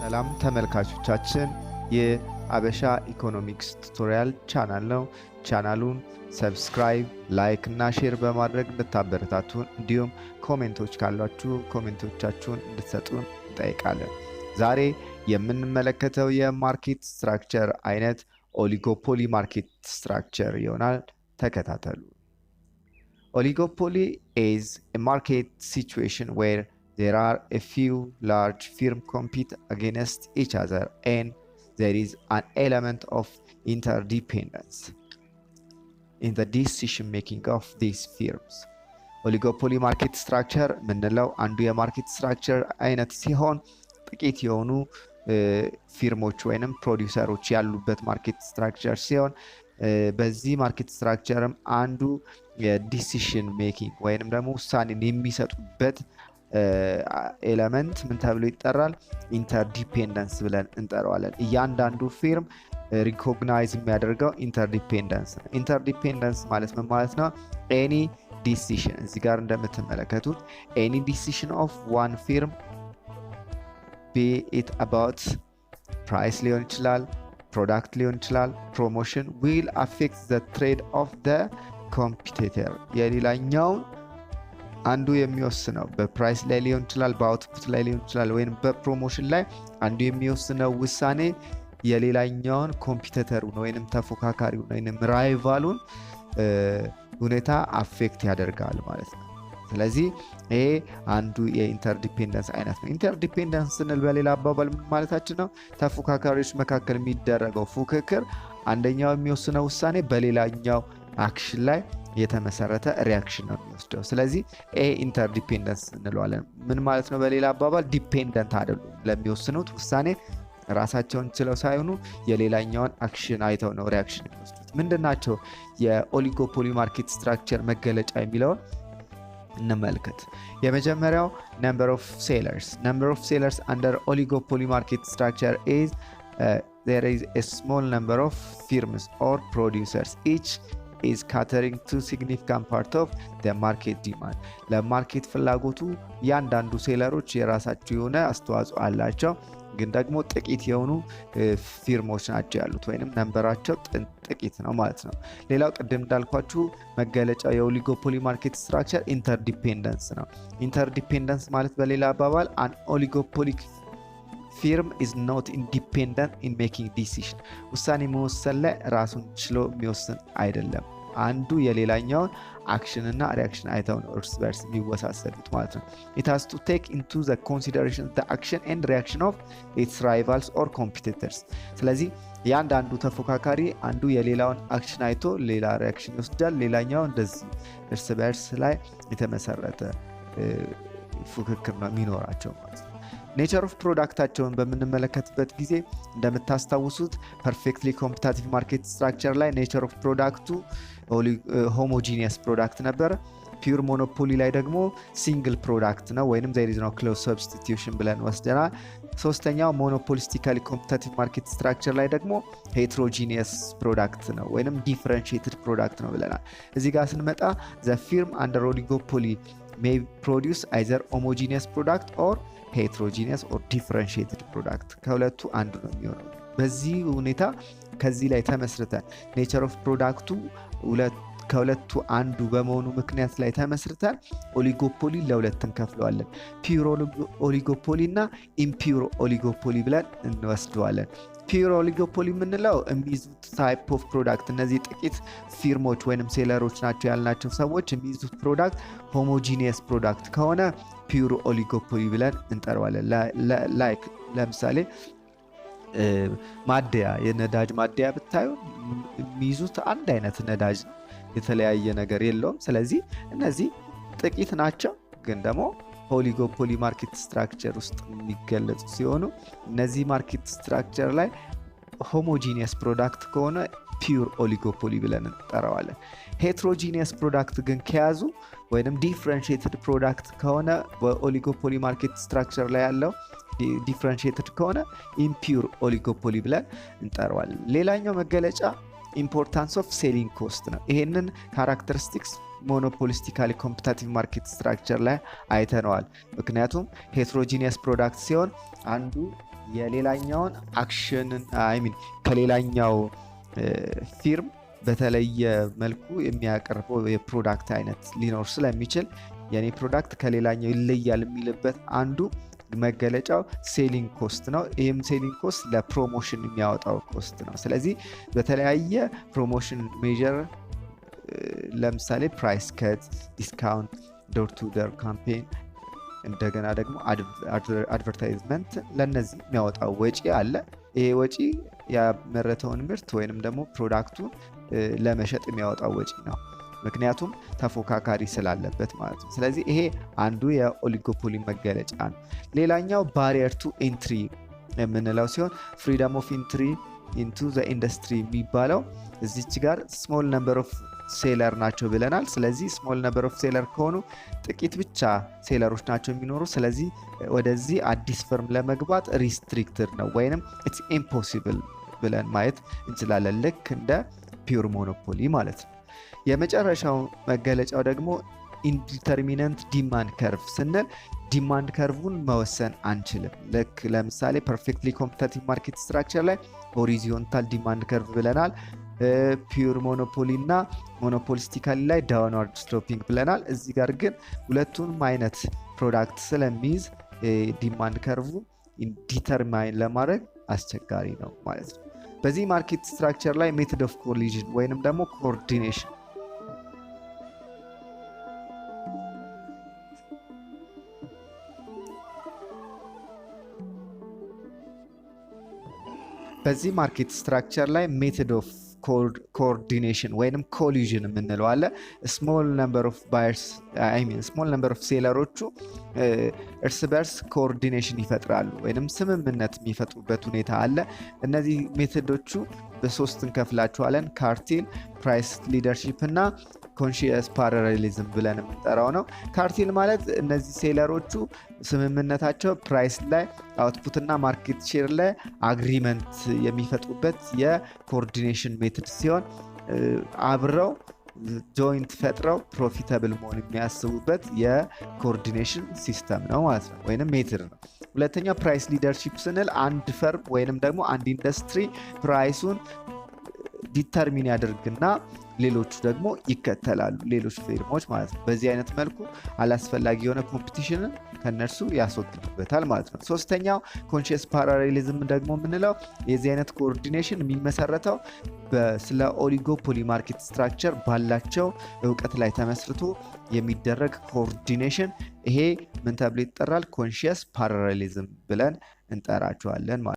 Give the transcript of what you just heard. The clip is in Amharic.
ሰላም ተመልካቾቻችን የአበሻ ኢኮኖሚክስ ቱቶሪያል ቻናል ነው። ቻናሉን ሰብስክራይብ፣ ላይክ እና ሼር በማድረግ እንድታበረታቱን እንዲሁም ኮሜንቶች ካሏችሁ ኮሜንቶቻችሁን እንድትሰጡን እንጠይቃለን። ዛሬ የምንመለከተው የማርኬት ስትራክቸር አይነት ኦሊጎፖሊ ማርኬት ስትራክቸር ይሆናል። ተከታተሉ። Oligopoly is a market situation where there are a few large firms compete against each other and there is an element of interdependence in the decision making of these firms. Oligopoly market structure ምንለው አንዱ የማርኬት ስትራክቸር አይነት ሲሆን ጥቂት የሆኑ ፊርሞች ወይንም ፕሮዲዩሰሮች ያሉበት ማርኬት ስትራክቸር ሲሆን በዚህ ማርኬት ስትራክቸርም አንዱ የዲሲሽን ሜኪንግ ወይንም ደግሞ ውሳኔን የሚሰጡበት ኤሌመንት ምን ተብሎ ይጠራል? ኢንተርዲፔንደንስ ብለን እንጠራዋለን። እያንዳንዱ ፊርም ሪኮግናይዝ የሚያደርገው ኢንተርዲፔንደንስ ነው። ኢንተርዲፔንደንስ ማለት ምን ማለት ነው? ኤኒ ዲሲሽን እዚህ ጋር እንደምትመለከቱት ኤኒ ዲሲሽን ኦፍ ዋን ፊርም be it about price ሊሆን ይችላል፣ ፕሮዳክት ሊሆን ይችላል፣ ፕሮሞሽን will affect the trade of the competitor የሌላኛው አንዱ የሚወስነው በፕራይስ ላይ ሊሆን ይችላል፣ በአውትፑት ላይ ሊሆን ይችላል ወይም በፕሮሞሽን ላይ አንዱ የሚወስነው ውሳኔ የሌላኛውን ኮምፒቲተሩን ወይንም ተፎካካሪውን ወይንም ራይቫሉን ሁኔታ አፌክት ያደርጋል ማለት ነው። ስለዚህ ይሄ አንዱ የኢንተርዲፔንደንስ አይነት ነው። ኢንተርዲፔንደንስ ስንል በሌላ አባባል ማለታችን ነው ተፎካካሪዎች መካከል የሚደረገው ፉክክር አንደኛው የሚወስነው ውሳኔ በሌላኛው አክሽን ላይ የተመሰረተ ሪአክሽን ነው የሚወስደው። ስለዚህ ይሄ ኢንተርዲፔንደንስ እንለዋለን። ምን ማለት ነው? በሌላ አባባል ዲፔንደንት አይደሉም። ለሚወስኑት ውሳኔ ራሳቸውን ችለው ሳይሆኑ የሌላኛውን አክሽን አይተው ነው ሪአክሽን የሚወስዱት። ምንድናቸው የኦሊጎፖሊ ማርኬት ስትራክቸር መገለጫ የሚለውን እንመልከት። የመጀመሪያው number of sellers under oligopoly market structure is there is a small number of firms or producers each is catering to significant part of the market demand ለማርኬት ፍላጎቱ ያንዳንዱ ሴለሮች የራሳቸው የሆነ አስተዋጽኦ አላቸው፣ ግን ደግሞ ጥቂት የሆኑ ፊርሞች ናቸው ያሉት ወይንም ነምበራቸው ጥቂት ነው ማለት ነው። ሌላው ቅድም እንዳልኳችሁ መገለጫው የኦሊጎፖሊ ማርኬት ስትራክቸር ኢንተርዲፔንደንስ ነው። ኢንተርዲፔንደንስ ማለት በሌላ አባባል an oligopoly firm is not independent in making decision ውሳኔ መወሰን ላይ ራሱን ችሎ የሚወስን አይደለም። አንዱ የሌላኛውን አክሽን እና ሪአክሽን አይተው ነው እርስ በርስ የሚወሳሰዱት ማለት ነው። it has to take into the consideration the action and reaction of its rivals or competitors ስለዚህ ያንዳንዱ ተፎካካሪ አንዱ የሌላውን አክሽን አይቶ ሌላ ሪአክሽን ይወስዳል፣ ሌላኛው እንደዚህ እርስ በርስ ላይ የተመሰረተ ፉክክር ነው የሚኖራቸው ማለት ነው። ኔቸር ኦፍ ፕሮዳክታቸውን በምንመለከትበት ጊዜ እንደምታስታውሱት ፐርፌክትሊ ኮምፒቲቲቭ ማርኬት ስትራክቸር ላይ ኔቸር ኦፍ ፕሮዳክቱ ሆሞጂኒየስ ፕሮዳክት ነበር። ፒውር ሞኖፖሊ ላይ ደግሞ ሲንግል ፕሮዳክት ነው ወይንም there is no close substitution ብለን ወስደናል። ሶስተኛው ሞኖፖሊስቲካሊ ኮምፒቲቲቭ ማርኬት ስትራክቸር ላይ ደግሞ ሄትሮጂኒየስ ፕሮዳክት ነው ወይንም ዲፈረንሺየትድ ፕሮዳክት ነው ብለናል። እዚህ ጋር ስንመጣ the firm under oligopoly may produce either homogeneous product or heterogeneous or differentiated product ከሁለቱ አንዱ ነው የሚሆነው። በዚህ ሁኔታ ከዚህ ላይ ተመስርተን ኔቸር ኦፍ ፕሮዳክቱ ከሁለቱ አንዱ በመሆኑ ምክንያት ላይ ተመስርተን ኦሊጎፖሊ ለሁለት እንከፍለዋለን። ፒውር ኦሊጎፖሊ እና ኢምፒውር ኦሊጎፖሊ ብለን እንወስደዋለን። ፒውር ኦሊጎፖሊ የምንለው የሚይዙት ታይፕ ኦፍ ፕሮዳክት እነዚህ ጥቂት ፊርሞች ወይንም ሴለሮች ናቸው ያልናቸው ሰዎች የሚይዙት ፕሮዳክት ሆሞጂኒየስ ፕሮዳክት ከሆነ ፒውር ኦሊጎፖሊ ብለን እንጠራዋለን። ላይክ ለምሳሌ ማደያ የነዳጅ ማደያ ብታዩ የሚይዙት አንድ አይነት ነዳጅ ነው፣ የተለያየ ነገር የለውም። ስለዚህ እነዚህ ጥቂት ናቸው፣ ግን ደግሞ ኦሊጎፖሊ ማርኬት ስትራክቸር ውስጥ የሚገለጹ ሲሆኑ እነዚህ ማርኬት ስትራክቸር ላይ ሆሞጂኒየስ ፕሮዳክት ከሆነ ፒውር ኦሊጎፖሊ ብለን እንጠራዋለን። ሄትሮጂኒየስ ፕሮዳክት ግን ከያዙ ወይንም ዲፈረንሺየትድ ፕሮዳክት ከሆነ በኦሊጎፖሊ ማርኬት ስትራክቸር ላይ ያለው ዲፈረንሺየትድ ከሆነ ኢምፒውር ኦሊጎፖሊ ብለን እንጠራዋለን። ሌላኛው መገለጫ ኢምፖርታንስ ኦፍ ሴሊንግ ኮስት ነው። ይሄንን ካራክተሪስቲክስ ሞኖፖሊስቲካሊ ኮምፒቲቲቭ ማርኬት ስትራክቸር ላይ አይተነዋል። ምክንያቱም ሄትሮጂኒየስ ፕሮዳክት ሲሆን አንዱ የሌላኛውን አክሽን ከሌላኛው ፊርም በተለየ መልኩ የሚያቀርበው የፕሮዳክት አይነት ሊኖር ስለሚችል የኔ ፕሮዳክት ከሌላኛው ይለያል የሚልበት አንዱ መገለጫው ሴሊንግ ኮስት ነው። ይህም ሴሊንግ ኮስት ለፕሮሞሽን የሚያወጣው ኮስት ነው። ስለዚህ በተለያየ ፕሮሞሽን ሜጀር ለምሳሌ ፕራይስ ከት፣ ዲስካውንት፣ ዶር ቱ ዶር ካምፔን እንደገና ደግሞ አድቨርታይዝመንት ለነዚህ የሚያወጣው ወጪ አለ። ይሄ ወጪ ያመረተውን ምርት ወይንም ደግሞ ፕሮዳክቱን ለመሸጥ የሚያወጣው ወጪ ነው። ምክንያቱም ተፎካካሪ ስላለበት ማለት ነው። ስለዚህ ይሄ አንዱ የኦሊጎፖሊ መገለጫ ነው። ሌላኛው ባሪየር ቱ ኤንትሪ የምንለው ሲሆን ፍሪደም ኦፍ ኤንትሪ ኢንቱ ዘ ኢንዱስትሪ የሚባለው እዚች ጋር ስሞል ነምበር ኦፍ ሴለር ናቸው ብለናል። ስለዚህ ስሞል ነምበር ኦፍ ሴለር ከሆኑ ጥቂት ብቻ ሴለሮች ናቸው የሚኖሩ። ስለዚህ ወደዚህ አዲስ ፈርም ለመግባት ሪስትሪክትድ ነው ወይንም ኢትስ ኢምፖሲብል ብለን ማየት እንችላለን፣ ልክ እንደ ፒውር ሞኖፖሊ ማለት ነው። የመጨረሻው መገለጫው ደግሞ ኢንዲተርሚናንት ዲማንድ ከርቭ ስንል ዲማንድ ከርቭን መወሰን አንችልም። ልክ ለምሳሌ ፐርፌክትሊ ኮምፒቲቲቭ ማርኬት ስትራክቸር ላይ ሆሪዞንታል ዲማንድ ከርቭ ብለናል። ፒውር ሞኖፖሊ እና ሞኖፖሊስቲካሊ ላይ ዳውንዋርድ ስሎፒንግ ብለናል። እዚህ ጋር ግን ሁለቱንም አይነት ፕሮዳክት ስለሚይዝ ዲማንድ ከርቭ ዲተርማይን ለማድረግ አስቸጋሪ ነው ማለት ነው። በዚህ ማርኬት ስትራክቸር ላይ ሜቶድ ኦፍ ኮሊዥን ወይንም ደግሞ ኮኦርዲኔሽን በዚህ ማርኬት ስትራክቸር ላይ ሜቶድ ኦፍ ኮኦርዲኔሽን ወይንም ኮሊዥን የምንለው አለ። ስሞል ነምበር ኦፍ ባየርስ ስሞል ነምበር ኦፍ ሴለሮቹ እርስ በርስ ኮኦርዲኔሽን ይፈጥራሉ ወይንም ስምምነት የሚፈጥሩበት ሁኔታ አለ። እነዚህ ሜቶዶቹ በሶስት እንከፍላቸዋለን። ካርቴል፣ ፕራይስ ሊደርሺፕ እና ኮንሺየስ ፓራሌሊዝም ብለን የምንጠራው ነው። ካርቴል ማለት እነዚህ ሴለሮቹ ስምምነታቸው ፕራይስ ላይ፣ አውትፑት እና ማርኬት ሼር ላይ አግሪመንት የሚፈጥሩበት የኮኦርዲኔሽን ሜቶድ ሲሆን አብረው ጆይንት ፈጥረው ፕሮፊታብል መሆን የሚያስቡበት የኮኦርዲኔሽን ሲስተም ነው ማለት ነው ወይንም ሜትር ነው። ሁለተኛ ፕራይስ ሊደርሺፕ ስንል አንድ ፈርም ወይንም ደግሞ አንድ ኢንዱስትሪ ፕራይሱን ዲተርሚን ያደርግና ሌሎቹ ደግሞ ይከተላሉ፣ ሌሎች ፌርሞች ማለት ነው። በዚህ አይነት መልኩ አላስፈላጊ የሆነ ኮምፒቲሽንን ከነርሱ ያስወግዱበታል ማለት ነው። ሶስተኛው ኮንሺየስ ፓራሌሊዝም ደግሞ የምንለው የዚህ አይነት ኮኦርዲኔሽን የሚመሰረተው ስለ ኦሊጎፖሊ ማርኬት ስትራክቸር ባላቸው እውቀት ላይ ተመስርቶ የሚደረግ ኮኦርዲኔሽን፣ ይሄ ምን ተብሎ ይጠራል? ኮንሺየስ ፓራሌሊዝም ብለን እንጠራቸዋለን ማለት ነው።